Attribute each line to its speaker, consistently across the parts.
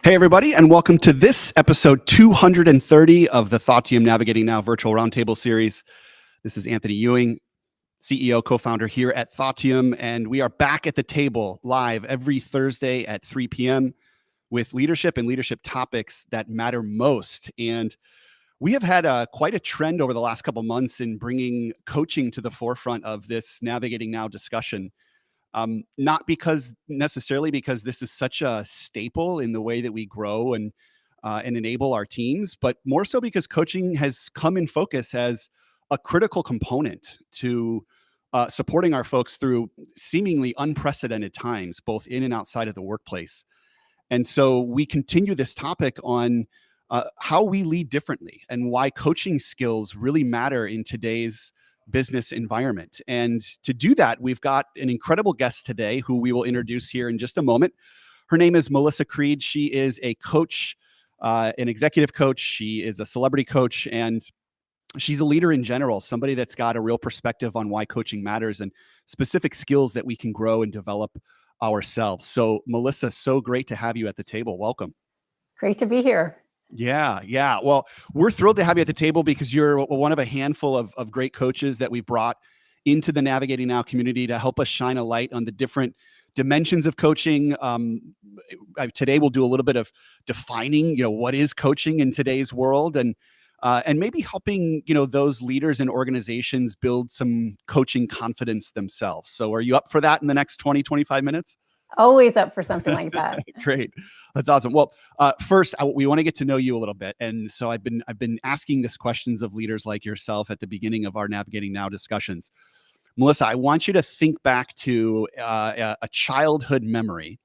Speaker 1: Hey, everybody, and welcome to this episode 230 of the Thoughtium Navigating Now virtual roundtable series. This is Anthony Ewing, CEO, co-founder here at Thoughtium, and we are back at the table live every Thursday at 3 p.m. with leadership and leadership topics that matter most. And we have had quite a trend over the last couple of months in bringing coaching to the forefront of this Navigating Now discussion. Not necessarily because this is such a staple in the way that we grow and enable our teams, but more so because coaching has come in focus as a critical component to supporting our folks through seemingly unprecedented times, both in and outside of the workplace. And so we continue this topic on how we lead differently and why coaching skills really matter in today's business environment. And to do that, we've got an incredible guest today who we will introduce here in just a moment. Her name is Melissa Creede. She is a coach, an executive coach. She is a celebrity coach, and she's a leader in general, somebody that's got a real perspective on why coaching matters and specific skills that we can grow and develop ourselves. So Melissa, so great to have you at the table. Welcome.
Speaker 2: Great to be here.
Speaker 1: Yeah. Well, we're thrilled to have you at the table because you're one of a handful of great coaches that we've brought into the Navigating Now community to help us shine a light on the different dimensions of coaching. Today we'll do a little bit of defining, what is coaching in today's world, and maybe helping, those leaders and organizations build some coaching confidence themselves. So are you up for that in the next 20, 25 minutes?
Speaker 2: Always up for something like that.
Speaker 1: Great. That's awesome. Well, first, we want to get to know you a little bit. And so I've been asking this questions of leaders like yourself at the beginning of our Navigating Now discussions. Melissa, I want you to think back to a childhood memory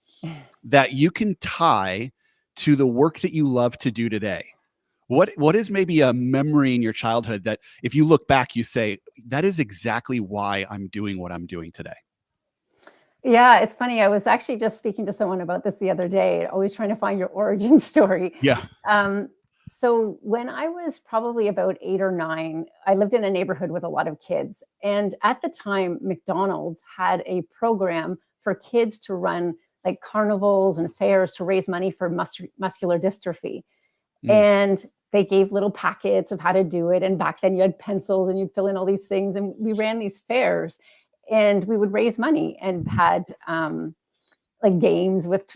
Speaker 1: that you can tie to the work that you love to do today. What is maybe a memory in your childhood that if you look back, you say, that is exactly why I'm doing what I'm doing today?
Speaker 2: Yeah, it's funny. I was actually just speaking to someone about this the other day, always trying to find your origin story.
Speaker 1: Yeah.
Speaker 2: So when I was probably about 8 or 9, I lived in a neighborhood with a lot of kids. And at the time, McDonald's had a program for kids to run like carnivals and fairs to raise money for muscular dystrophy. And they gave little packets of how to do it. And back then you had pencils and you'd fill in all these things. And we ran these fairs. And we would raise money and had like games with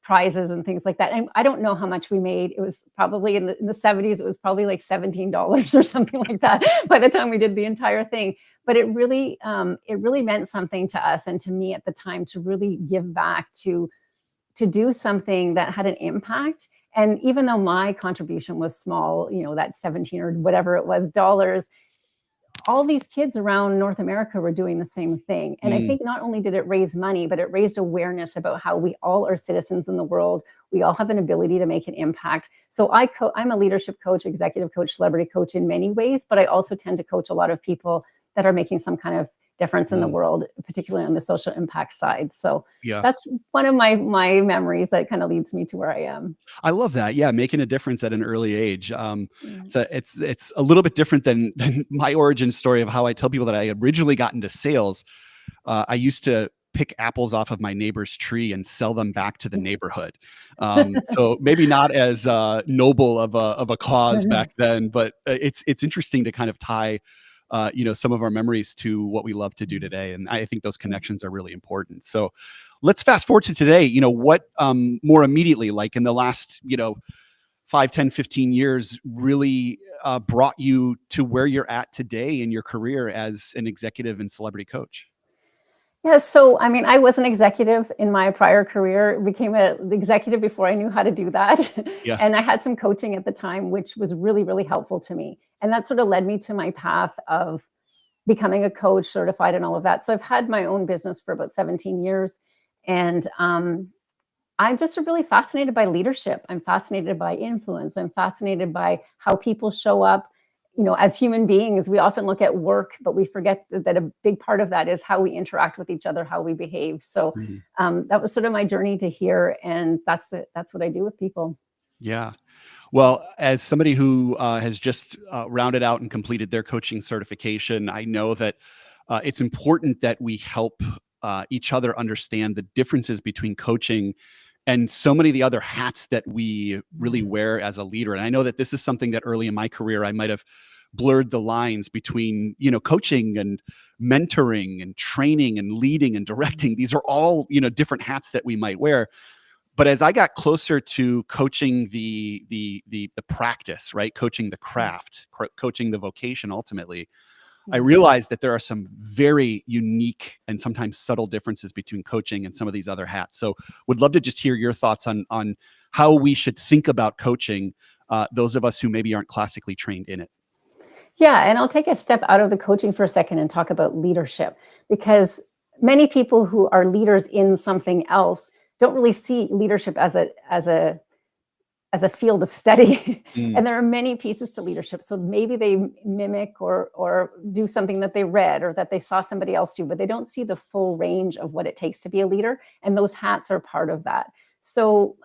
Speaker 2: prizes and things like that. And I don't know how much we made. It was probably in the 70s. It was probably like $17 or something like that by the time we did the entire thing. But it really meant something to us and to me at the time to really give back, to do something that had an impact. And even though my contribution was small, that 17 or whatever it was dollars, all these kids around North America were doing the same thing. And I think not only did it raise money, but it raised awareness about how we all are citizens in the world. We all have an ability to make an impact. So I'm a leadership coach, executive coach, celebrity coach in many ways, but I also tend to coach a lot of people that are making some kind of difference in the world, particularly on the social impact side. So that's one of my memories that kind of leads me to where I am.
Speaker 1: I love that. Yeah, making a difference at an early age. It's a little bit different than my origin story of how I tell people that I originally got into sales. I used to pick apples off of my neighbor's tree and sell them back to the neighborhood. So maybe not as noble of a cause back then, but it's interesting to kind of tie some of our memories to what we love to do today. And I think those connections are really important. So let's fast forward to today. What more immediately, like in the last, 5, 10, 15 years really brought you to where you're at today in your career as an executive and celebrity coach?
Speaker 2: Yeah, so I was an executive in my prior career, became an executive before I knew how to do that.
Speaker 1: Yeah.
Speaker 2: And I had some coaching at the time, which was really, really helpful to me. And that sort of led me to my path of becoming a coach, certified and all of that. So I've had my own business for about 17 years. And I'm just really fascinated by leadership. I'm fascinated by influence. I'm fascinated by how people show up. As human beings, we often look at work, but we forget that a big part of that is how we interact with each other, how we behave. So that was sort of my journey to here. And that's what I do with people.
Speaker 1: Yeah. Well, as somebody who has just rounded out and completed their coaching certification, I know that it's important that we help each other understand the differences between coaching and so many of the other hats that we really wear as a leader. And I know that this is something that early in my career, I might have blurred the lines between, coaching and mentoring and training and leading and directing. These are all, different hats that we might wear. But as I got closer to coaching the practice, right? Coaching the craft, coaching the vocation, ultimately, I realized that there are some very unique and sometimes subtle differences between coaching and some of these other hats. So would love to just hear your thoughts on how we should think about coaching, those of us who maybe aren't classically trained in it.
Speaker 2: Yeah, and I'll take a step out of the coaching for a second and talk about leadership, because many people who are leaders in something else don't really see leadership as a field of study. And there are many pieces to leadership. So maybe they mimic or do something that they read or that they saw somebody else do, but they don't see the full range of what it takes to be a leader. And those hats are part of that. So,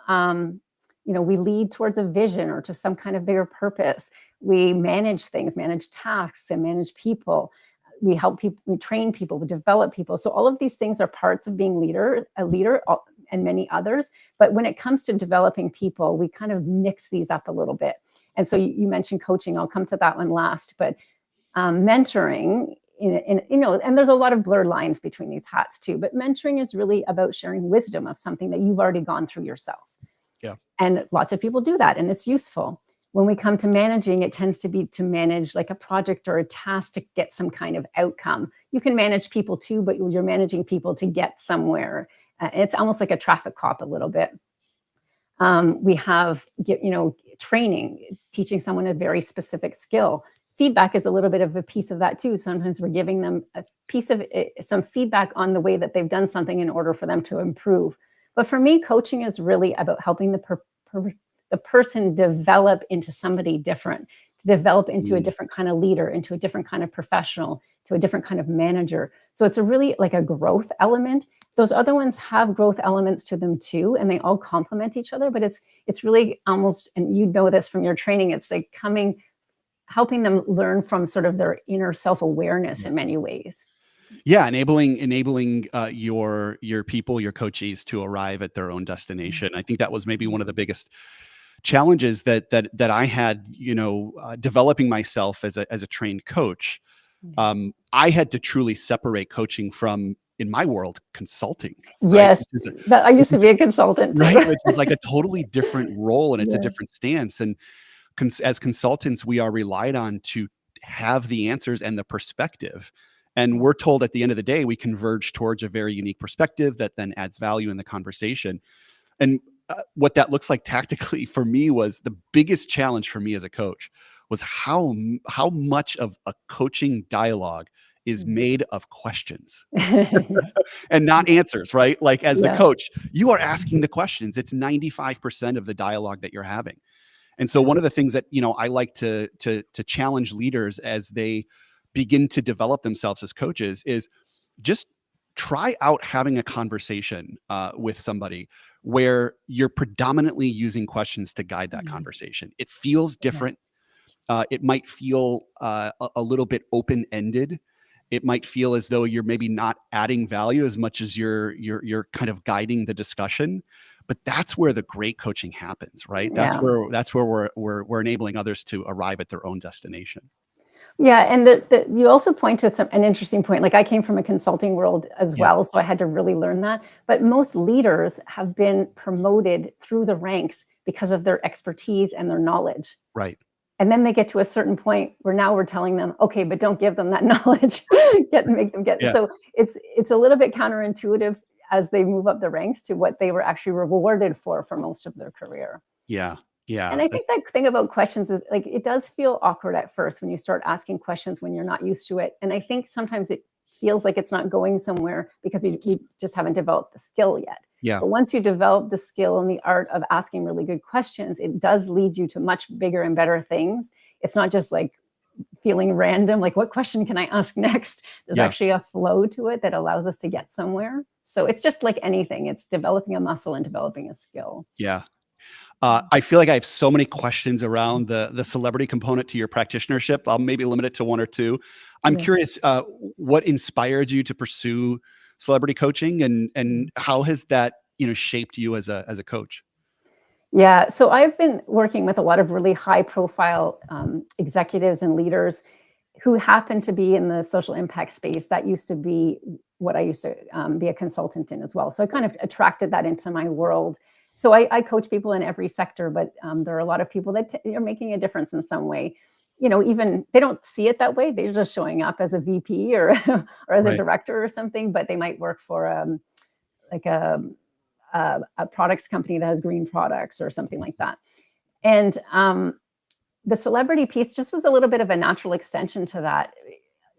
Speaker 2: we lead towards a vision or to some kind of bigger purpose. We manage things, manage tasks, and manage people. We help people, we train people, we develop people. So all of these things are parts of being a leader, and many others. But when it comes to developing people, we kind of mix these up a little bit. And so you mentioned coaching. I'll come to that one last. But mentoring, and there's a lot of blurred lines between these hats too. But mentoring is really about sharing wisdom of something that you've already gone through yourself.
Speaker 1: Yeah.
Speaker 2: And lots of people do that, and it's useful. When we come to managing, it tends to be to manage like a project or a task to get some kind of outcome. You can manage people too, but you're managing people to get somewhere. It's almost like a traffic cop a little bit. We have, training, teaching someone a very specific skill. Feedback is a little bit of a piece of that too. Sometimes we're giving them a piece of some feedback on the way that they've done something in order for them to improve. But for me, coaching is really about helping the person develop into somebody different, to develop into a different kind of leader, into a different kind of professional, to a different kind of manager. So it's really like a growth element. Those other ones have growth elements to them too, and they all complement each other. But it's really almost, and you know this from your training, it's like helping them learn from sort of their inner self-awareness in many ways.
Speaker 1: Yeah, enabling your people, your coachees, to arrive at their own destination. I think that was maybe one of the biggest challenges that I had, developing myself as a trained coach. I had to truly separate coaching from, in my world, consulting. Right?
Speaker 2: Yes, I used to be a consultant too.
Speaker 1: Right, which is like a totally different role, and it's a different stance. And as consultants, we are relied on to have the answers and the perspective. And we're told at the end of the day, we converge towards a very unique perspective that then adds value in the conversation. And what that looks like tactically for me was the biggest challenge for me as a coach was how much of a coaching dialogue is made of questions and not answers, right? Like as the coach, you are asking the questions. It's 95% of the dialogue that you're having. And so one of the things that, I like to challenge leaders as they begin to develop themselves as coaches is just try out having a conversation with somebody where you're predominantly using questions to guide that conversation. It feels different. It might feel a little bit open-ended. It might feel as though you're maybe not adding value as much as you're kind of guiding the discussion. But that's where the great coaching happens, right? That's where we're enabling others to arrive at their own destination.
Speaker 2: Yeah, and you also point to an interesting point. Like I came from a consulting world as well, so I had to really learn that. But most leaders have been promoted through the ranks because of their expertise and their knowledge.
Speaker 1: Right.
Speaker 2: And then they get to a certain point where now we're telling them, okay, but don't give them that knowledge. Make them get. Yeah. So it's a little bit counterintuitive as they move up the ranks to what they were actually rewarded for most of their career.
Speaker 1: Yeah. Yeah.
Speaker 2: And I think that thing about questions is like, it does feel awkward at first when you start asking questions when you're not used to it. And I think sometimes it feels like it's not going somewhere because you just haven't developed the skill yet.
Speaker 1: Yeah.
Speaker 2: But once you develop the skill and the art of asking really good questions, it does lead you to much bigger and better things. It's not just like feeling random, like what question can I ask next? There's actually a flow to it that allows us to get somewhere. So it's just like anything. It's developing a muscle and developing a skill.
Speaker 1: Yeah. I feel like I have so many questions around the celebrity component to your practitionership. I'll maybe limit it to one or two. I'm curious, what inspired you to pursue celebrity coaching, and how has that shaped you as a coach?
Speaker 2: Yeah, so I've been working with a lot of really high profile executives and leaders who happen to be in the social impact space. That used to be what I used to be a consultant in as well. So I kind of attracted that into my world. So I coach people in every sector, but there are a lot of people that are making a difference in some way. Even they don't see it that way. They're just showing up as a VP or or as a
Speaker 1: Right.
Speaker 2: director or something, but they might work for like a products company that has green products or something like that. And the celebrity piece just was a little bit of a natural extension to that.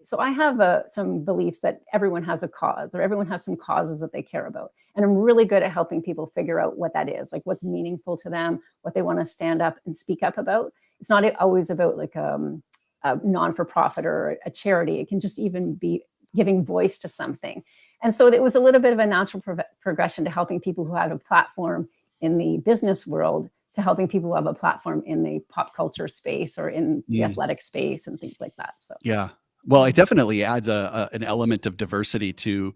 Speaker 2: So I have some beliefs that everyone has a cause, or everyone has some causes that they care about. And I'm really good at helping people figure out what that is, like what's meaningful to them, what they want to stand up and speak up about. It's not always about like a non-for-profit or a charity. It can just even be giving voice to something. And so it was a little bit of a natural progression to helping people who have a platform in the business world to helping people who have a platform in the pop culture space or in the athletic space and things like that. So
Speaker 1: Yeah. Well, it definitely adds an element of diversity to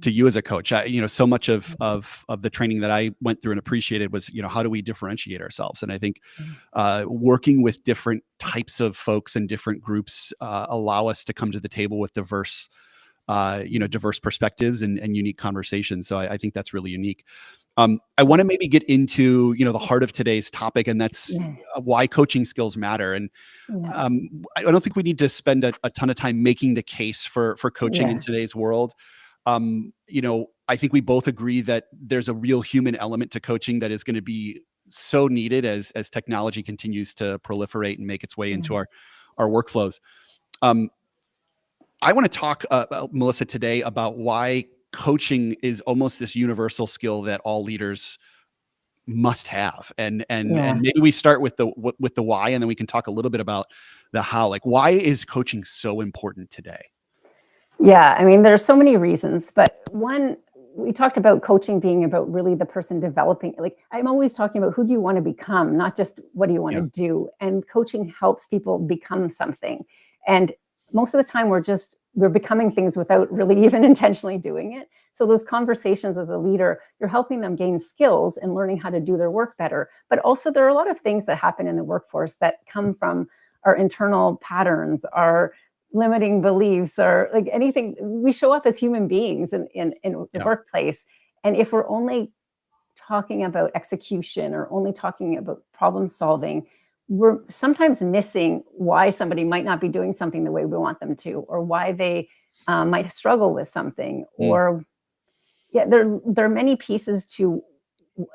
Speaker 1: you as a coach. So much of the training that I went through and appreciated was, how do we differentiate ourselves? And I think working with different types of folks and different groups allow us to come to the table with diverse perspectives and unique conversations. So I think that's really unique. I want to maybe get into, the heart of today's topic, and that's why coaching skills matter. And I don't think we need to spend a ton of time making the case for coaching in today's world. I think we both agree that there's a real human element to coaching that is going to be so needed as technology continues to proliferate and make its way into our workflows. I want to talk, Melissa, today about why coaching is almost this universal skill that all leaders must have. And maybe we start with the why, and then we can talk a little bit about the how. Like, why is coaching so important today?
Speaker 2: Yeah, I mean, there's so many reasons, but one, we talked about coaching being about really the person developing. Like, I'm always talking about who do you want to become, not just what do you want to do. And coaching helps people become something. And most of the time we're becoming things without really even intentionally doing it. So those conversations as a leader, you're helping them gain skills and learning how to do their work better. But also there are a lot of things that happen in the workforce that come from our internal patterns, our limiting beliefs, or like anything. We show up as human beings in the workplace. And if we're only talking about execution or only talking about problem solving, we're sometimes missing why somebody might not be doing something the way we want them to, or why they might struggle with something. Or there are many pieces to.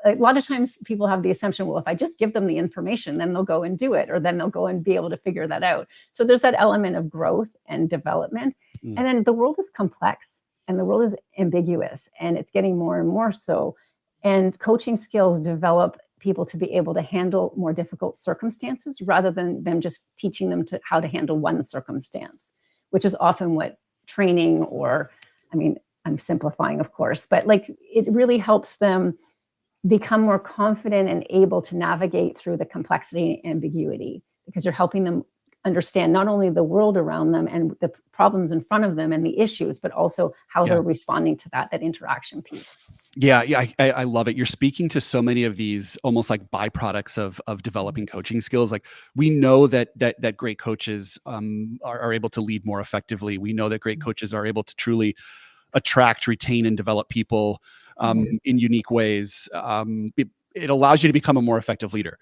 Speaker 2: A lot of times people have the assumption, well, if I just give them the information, then they'll go and do it, or then they'll go and be able to figure that out. So there's that element of growth and development. And then the world is complex and the world is ambiguous, and it's getting more and more so. And coaching skills develop people to be able to handle more difficult circumstances rather than them just teaching them how to handle one circumstance, which is often what training, or, I mean, I'm simplifying, of course, but like it really helps them become more confident and able to navigate through the complexity and ambiguity, because you're helping them understand not only the world around them and the problems in front of them and the issues, but also how they're responding to that interaction piece.
Speaker 1: Yeah, I love it. You're speaking to so many of these almost like byproducts of developing coaching skills. Like, we know that great coaches are able to lead more effectively. We know that great coaches are able to truly attract, retain, and develop people in unique ways. It allows you to become a more effective leader.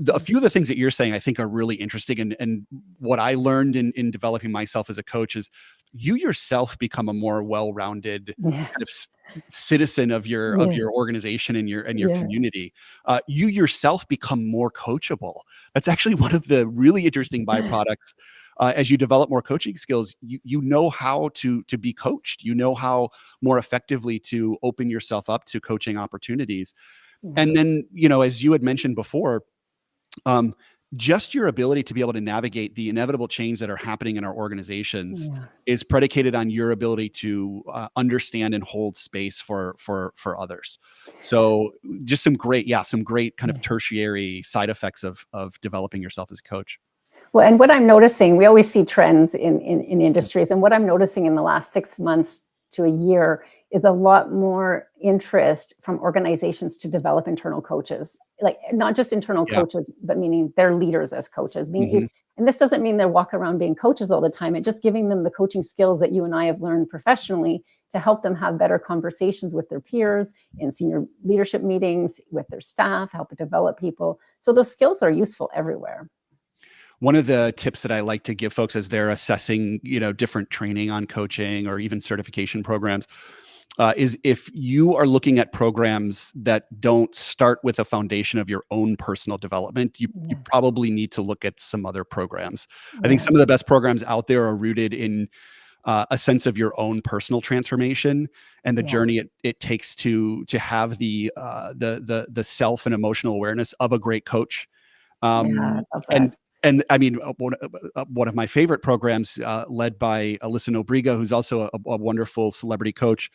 Speaker 1: A few of the things that you're saying, I think, are really interesting. And what I learned in developing myself as a coach is you yourself become a more well-rounded kind of citizen of your organization and your community. You yourself become more coachable. That's actually one of the really interesting byproducts. As you develop more coaching skills, you know how to be coached. You know how more effectively to open yourself up to coaching opportunities. And then, as you had mentioned before, just your ability to be able to navigate the inevitable change that are happening in our organizations is predicated on your ability to understand and hold space for others. So just some great kind of tertiary side effects of developing yourself as a coach.
Speaker 2: Well, and what I'm noticing, we always see trends in industries, and what I'm noticing in the last 6 months to a year is a lot more interest from organizations to develop internal coaches, like not just internal
Speaker 1: Yeah.
Speaker 2: coaches, but meaning their leaders as coaches.
Speaker 1: Mhm.
Speaker 2: And this doesn't mean they walk around being coaches all the time. It's just giving them the coaching skills that you and I have learned professionally to help them have better conversations with their peers in senior leadership meetings, with their staff, help develop people. So those skills are useful everywhere.
Speaker 1: One of the tips that I like to give folks as they're assessing, different training on coaching or even certification programs, is if you are looking at programs that don't start with a foundation of your own personal development, you
Speaker 2: Yeah.
Speaker 1: probably need to look at some other programs. I think
Speaker 2: Yeah.
Speaker 1: some of the best programs out there are rooted in a sense of your own personal transformation and the
Speaker 2: Yeah.
Speaker 1: journey it takes to have the self and emotional awareness of a great coach.
Speaker 2: Yeah. I
Speaker 1: Um,
Speaker 2: love that.
Speaker 1: and I mean, one of my favorite programs, led by Alyssa Nobriga, who's also a wonderful celebrity coach,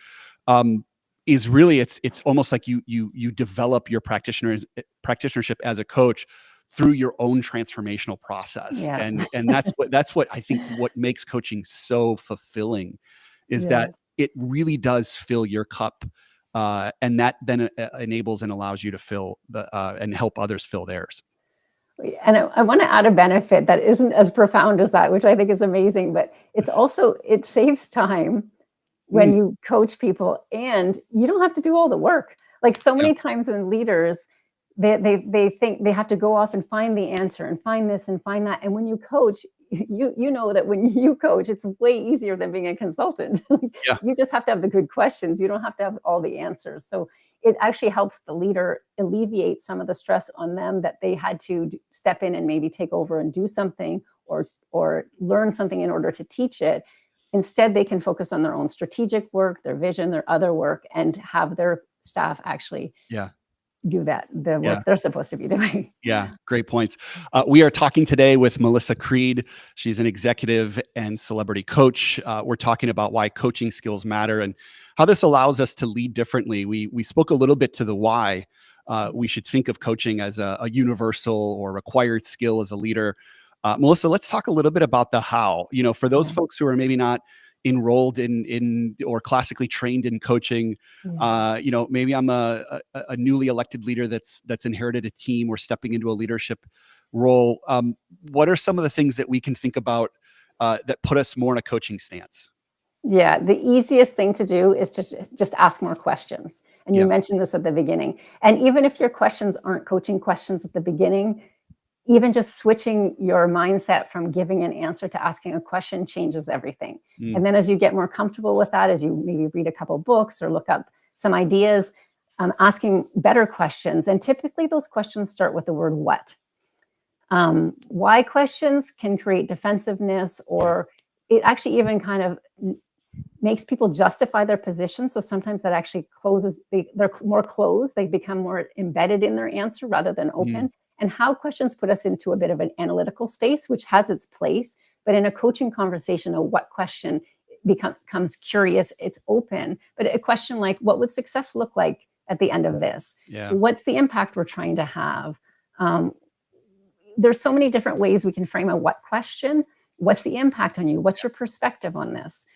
Speaker 1: um, is really it's almost like you develop your practitionership as a coach through your own transformational process,
Speaker 2: Yeah.
Speaker 1: and that's what I think what makes coaching so fulfilling is
Speaker 2: Yeah.
Speaker 1: that it really does fill your cup, and that then enables and allows you to fill and help others fill theirs.
Speaker 2: And I want to add a benefit that isn't as profound as that, which I think is amazing, but it saves time when
Speaker 1: Mm,
Speaker 2: you coach people and you don't have to do all the work. Like so
Speaker 1: yeah,
Speaker 2: many times in leaders, they think they have to go off and find the answer and find this and find that. And when you coach, you know that when you coach, it's way easier than being a consultant.
Speaker 1: yeah,
Speaker 2: You just have to have the good questions. You don't have to have all the answers. So it actually helps the leader alleviate some of the stress on them that they had to step in and maybe take over and do something or learn something in order to teach it. Instead, they can focus on their own strategic work, their vision, their other work, and have their staff actually
Speaker 1: yeah.
Speaker 2: do the
Speaker 1: Yeah.
Speaker 2: work they're supposed to be doing.
Speaker 1: Yeah, great points. We are talking today with Melissa Creede. She's an executive and celebrity coach. We're talking about why coaching skills matter and how this allows us to lead differently. We spoke a little bit to the why. We should think of coaching as a universal or required skill as a leader. Melissa, let's talk a little bit about the how. For those
Speaker 2: Yeah.
Speaker 1: folks who are maybe not enrolled in or classically trained in coaching,
Speaker 2: Yeah.
Speaker 1: maybe I'm a newly elected leader that's inherited a team or stepping into a leadership role. What are some of the things that we can think about that put us more in a coaching stance?
Speaker 2: Yeah, the easiest thing to do is to just ask more questions. And you
Speaker 1: Yeah.
Speaker 2: mentioned this at the beginning. And even if your questions aren't coaching questions at the beginning, even just switching your mindset from giving an answer to asking a question changes everything.
Speaker 1: Mm,
Speaker 2: And then as you get more comfortable with that, as you maybe read a couple books or look up some ideas, asking better questions. And typically those questions start with the word what. Why questions can create defensiveness,
Speaker 1: yeah.
Speaker 2: or it actually even kind of makes people justify their position. So sometimes that actually closes, they're more closed, they become more embedded in their answer rather than
Speaker 1: Mm,
Speaker 2: open. And how questions put us into a bit of an analytical space, which has its place. But in a coaching conversation, a what question becomes curious, it's open. But a question like, what would success look like at the end of this?
Speaker 1: yeah.
Speaker 2: What's the impact we're trying to have? Um, there's so many different ways we can frame a what question. What's the impact on you? What's your perspective on this?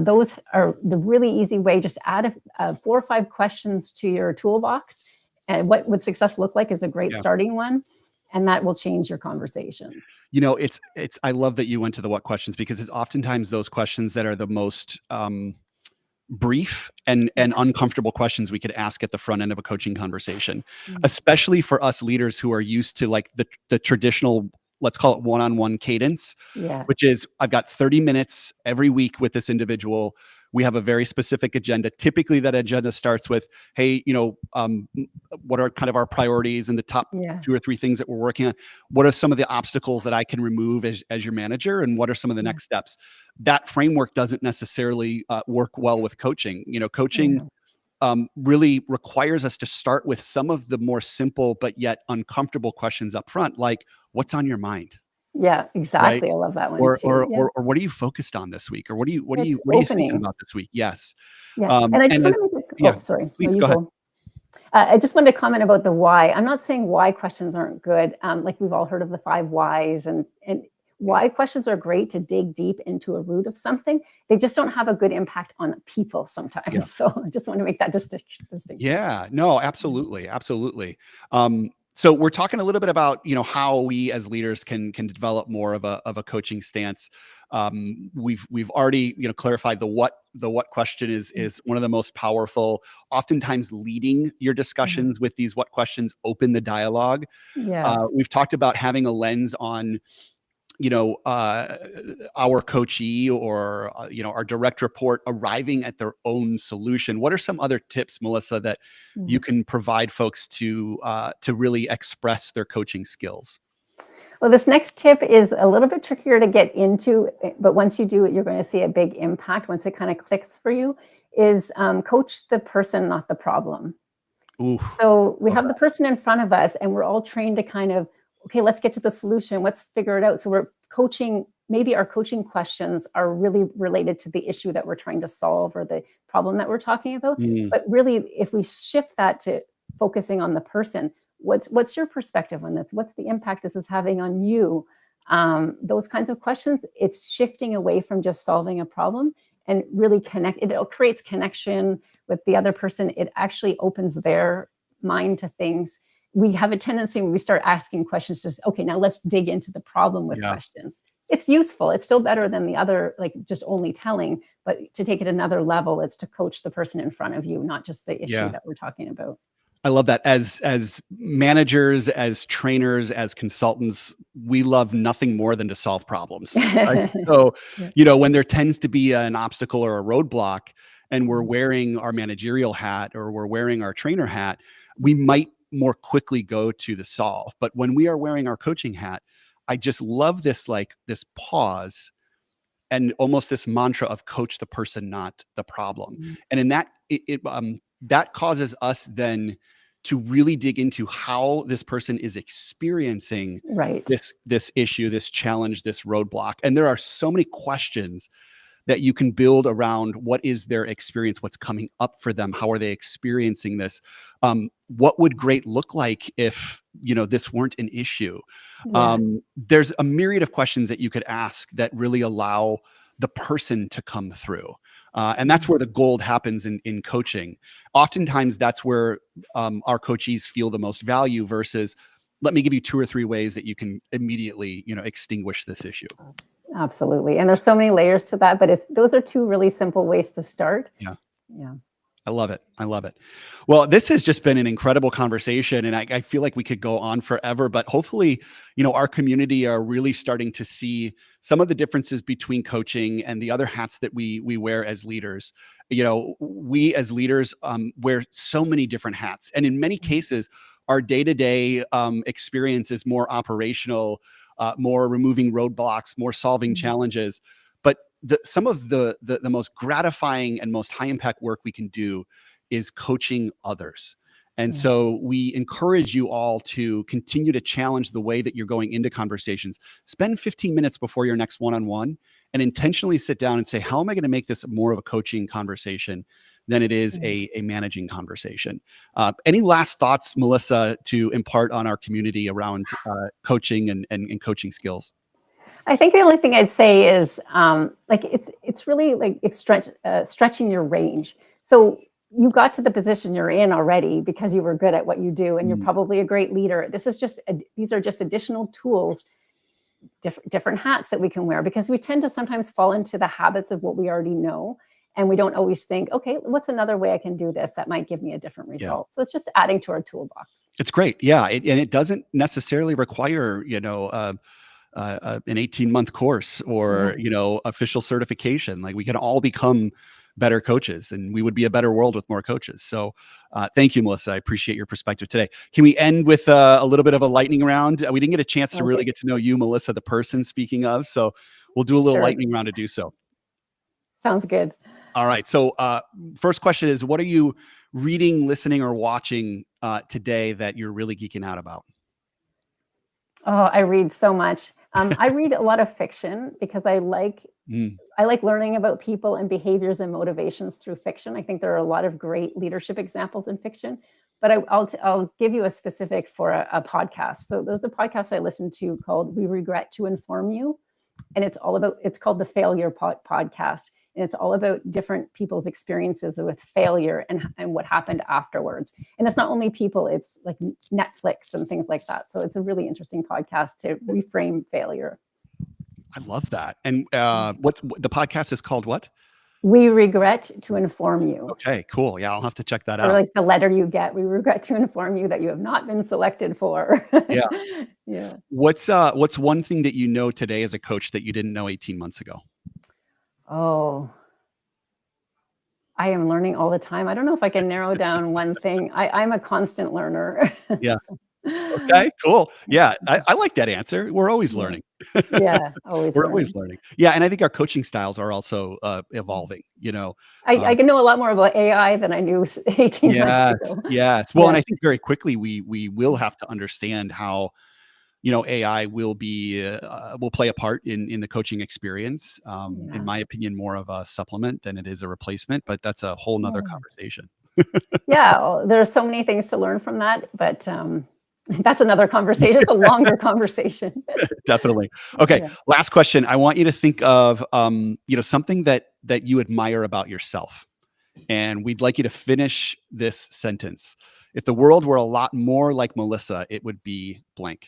Speaker 2: Those are the really easy way. Just add 4 or 5 questions to your toolbox. And what would success look like is a great
Speaker 1: Yeah.
Speaker 2: starting one. And that will change your conversations.
Speaker 1: It's I love that you went to the what questions because it's oftentimes those questions that are the most brief and uncomfortable questions we could ask at the front end of a coaching conversation,
Speaker 2: Mm.
Speaker 1: especially for us leaders who are used to like the traditional, let's call it one-on-one cadence,
Speaker 2: Yeah.
Speaker 1: which is I've got 30 minutes every week with this individual. We have a very specific agenda. Typically that agenda starts with, hey, what are kind of our priorities and the top
Speaker 2: Yeah.
Speaker 1: 2 or 3 things that we're working on? What are some of the obstacles that I can remove as your manager? And what are some of the
Speaker 2: Yeah.
Speaker 1: next steps? That framework doesn't necessarily work well with coaching. Coaching
Speaker 2: Yeah.
Speaker 1: really requires us to start with some of the more simple but yet uncomfortable questions up front, like what's on your mind,
Speaker 2: Yeah,
Speaker 1: right?
Speaker 2: exactly. I love that one
Speaker 1: Or
Speaker 2: too.
Speaker 1: or
Speaker 2: Yeah.
Speaker 1: or, or what are you focused on this week, or what are you what are
Speaker 2: It's
Speaker 1: you what are you thinking
Speaker 2: opening.
Speaker 1: about this week? Yes,
Speaker 2: Yeah. And I just
Speaker 1: and
Speaker 2: want
Speaker 1: as
Speaker 2: to make
Speaker 1: yeah,
Speaker 2: sorry. No,
Speaker 1: please
Speaker 2: you
Speaker 1: go ahead.
Speaker 2: go. I just wanted to comment about the why. I'm not saying why questions aren't good. Like we've all heard of the 5 whys, and why questions are great to dig deep into a root of something. They just don't have a good impact on people sometimes.
Speaker 1: Yeah.
Speaker 2: So I just want to make that distinction.
Speaker 1: Yeah, no, absolutely, absolutely. So we're talking a little bit about, how we as leaders can develop more of a coaching stance. We've already, clarified the what question is one of the most powerful. Oftentimes, leading your discussions with these what questions open the dialogue.
Speaker 2: Yeah.
Speaker 1: We've talked about having a lens on our coachee or our direct report arriving at their own solution. What are some other tips, Melissa, that you can provide folks to really express their coaching skills?
Speaker 2: Well, this next tip is a little bit trickier to get into, but once you do it, you're going to see a big impact. Once it kind of clicks for you, is coach the person, not the problem.
Speaker 1: Ooh,
Speaker 2: So we
Speaker 1: love
Speaker 2: have the person in front of us, and we're all trained to kind of, okay, let's get to the solution. Let's figure it out. So we're coaching. Maybe our coaching questions are really related to the issue that we're trying to solve or the problem that we're talking about.
Speaker 1: Mm,
Speaker 2: But really, if we shift that to focusing on the person, what's your perspective on this? What's the impact this is having on you? Those kinds of questions. It's shifting away from just solving a problem and really connect. It creates connection with the other person. It actually opens their mind to things. We have a tendency when we start asking questions, just, okay, now let's dig into the problem with
Speaker 1: yeah.
Speaker 2: questions. It's useful. It's still better than the other, like just only telling, but to take it another level, it's to coach the person in front of you, not just the issue
Speaker 1: Yeah.
Speaker 2: that we're talking about.
Speaker 1: I love that. As managers, as trainers, as consultants, we love nothing more than to solve problems. Right? So,
Speaker 2: Yeah.
Speaker 1: when there tends to be an obstacle or a roadblock, and we're wearing our managerial hat or we're wearing our trainer hat, we might more quickly go to the solve. But when we are wearing our coaching hat, I just love this pause and almost this mantra of coach the person, not the problem.
Speaker 2: Mhm.
Speaker 1: And in that, that causes us then to really dig into how this person is experiencing
Speaker 2: Right.
Speaker 1: this issue, this challenge, this roadblock. And there are so many questions that you can build around what is their experience, what's coming up for them, how are they experiencing this, what would great look like if this weren't an issue.
Speaker 2: Yeah.
Speaker 1: There's a myriad of questions that you could ask that really allow the person to come through. And that's where the gold happens in coaching. Oftentimes, that's where our coachees feel the most value versus, let me give you 2 or 3 ways that you can immediately, extinguish this issue.
Speaker 2: Absolutely. And there's so many layers to that, but those are two really simple ways to start.
Speaker 1: Yeah.
Speaker 2: Yeah.
Speaker 1: I love it. I love it. Well, this has just been an incredible conversation, and I feel like we could go on forever. But hopefully, our community are really starting to see some of the differences between coaching and the other hats that we wear as leaders. We as leaders wear so many different hats, and in many cases, our day-to-day experience is more operational, more removing roadblocks, more solving challenges. But some of the most gratifying and most high impact work we can do is coaching others. And
Speaker 2: Yeah.
Speaker 1: so we encourage you all to continue to challenge the way that you're going into conversations. Spend 15 minutes before your next one-on-one and intentionally sit down and say, how am I going to make this more of a coaching conversation than it is a managing conversation? Any last thoughts, Melissa, to impart on our community around coaching and coaching skills?
Speaker 2: I think the only thing I'd say is it's really like stretching your range. So you got to the position you're in already because you were good at what you do, and you're probably a great leader. These are just additional tools, different hats that we can wear, because we tend to sometimes fall into the habits of what we already know, and we don't always think, okay, what's another way I can do this that might give me a different result? So it's just adding to our toolbox.
Speaker 1: It's great. Yeah. And it doesn't necessarily require, an 18-month course or, official certification. Like, we can all become better coaches, and we would be a better world with more coaches. So thank you, Melissa. I appreciate your perspective today. Can we end with a little bit of a lightning round? We didn't get a chance to really get to know you, Melissa, the person, speaking of. So we'll do a little lightning round to do so.
Speaker 2: Sounds good.
Speaker 1: All right. So first question is, what are you reading, listening, or watching today that you're really geeking out about?
Speaker 2: Oh, I read so much. I read a lot of fiction because I like learning about people and behaviors and motivations through fiction. I think there are a lot of great leadership examples in fiction. But I'll give you a specific for a podcast. So there's a podcast I listened to called "We Regret to Inform You" And it's called the Failure Podcast. And it's all about different people's experiences with failure and what happened afterwards. And it's not only people, it's like Netflix and things like that. So it's a really interesting podcast to reframe failure.
Speaker 1: I love that. And what the podcast is called what?
Speaker 2: We regret to inform you.
Speaker 1: Okay, cool. Yeah, I'll have to check that
Speaker 2: Or
Speaker 1: out.
Speaker 2: like the letter you get, we regret to inform you that you have not been selected for.
Speaker 1: Yeah.
Speaker 2: Yeah.
Speaker 1: What's one thing that you know today as a coach that you didn't know 18 months ago?
Speaker 2: Oh, I am learning all the time. I don't know if I can narrow down one thing. I'm a constant learner.
Speaker 1: Yeah. Okay, cool. Yeah, I like that answer. We're always learning.
Speaker 2: Yeah, always
Speaker 1: We're
Speaker 2: learning.
Speaker 1: always learning. Yeah, and I think our coaching styles are also evolving, you know.
Speaker 2: I can know a lot more about AI than I knew 18 months ago.
Speaker 1: Yes. Well, and I think very quickly we will have to understand how, you know, AI will play a part in the coaching experience. In my opinion, more of a supplement than it is a replacement, but that's a whole nother conversation.
Speaker 2: Yeah, there's so many things to learn from that, but that's another conversation. It's a longer conversation.
Speaker 1: Definitely. Okay.
Speaker 2: Yeah.
Speaker 1: Last question. I want you to think of, you know, something that you admire about yourself. And we'd like you to finish this sentence. If the world were a lot more like Melissa, it would be blank.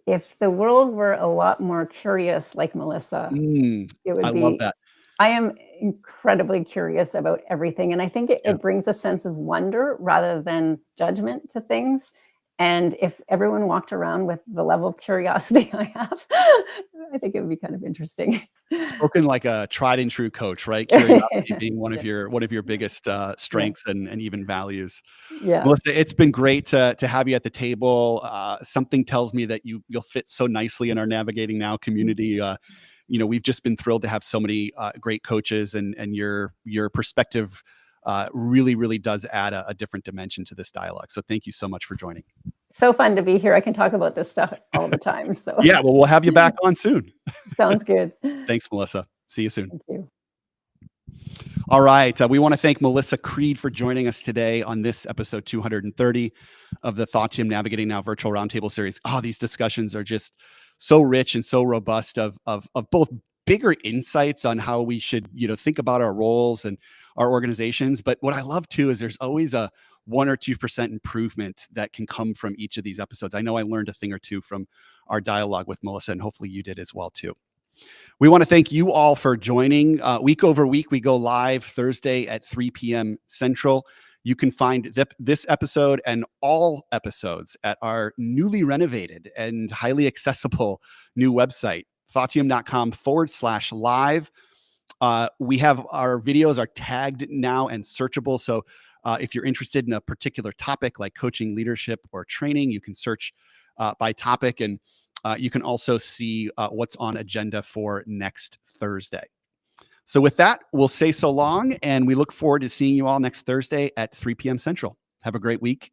Speaker 2: If the world were a lot more curious like Melissa, it would
Speaker 1: I
Speaker 2: be.
Speaker 1: love that.
Speaker 2: I am incredibly curious about everything. And I think it brings a sense of wonder rather than judgment to things. And if everyone walked around with the level of curiosity I have, I think it would be kind of interesting.
Speaker 1: Spoken like a tried and true coach, right? Curiosity being one of your biggest strengths and even values.
Speaker 2: Yeah.
Speaker 1: Melissa, it's been great to have you at the table. Something tells me that you'll fit so nicely in our Navigating Now community. You know, we've just been thrilled to have so many great coaches, and your perspective really, really does add a different dimension to this dialogue. So thank you so much for joining.
Speaker 2: So fun to be here. I can talk about this stuff all the time. So
Speaker 1: yeah, well, we'll have you back on soon.
Speaker 2: Sounds good.
Speaker 1: Thanks, Melissa. See you soon.
Speaker 2: Thank you.
Speaker 1: All right. We want to thank Melissa Creede for joining us today on this episode 230 of the Thoughtium Navigating Now virtual roundtable series. Oh, these discussions are just so rich and so robust of both bigger insights on how we should, you know, think about our roles and our organizations. But what I love too is there's always a 1 or 2% improvement that can come from each of these episodes. I know I learned a thing or two from our dialogue with Melissa, and hopefully you did as well too. We want to thank you all for joining. Week over week, we go live Thursday at 3 p.m. Central. You can find this episode and all episodes at our newly renovated and highly accessible new website, thoughtium.com/live. We have our videos are tagged now and searchable. So if you're interested in a particular topic like coaching, leadership, or training, you can search by topic, and you can also see what's on agenda for next Thursday. So with that, we'll say so long, and we look forward to seeing you all next Thursday at 3 p.m. Central. Have a great week.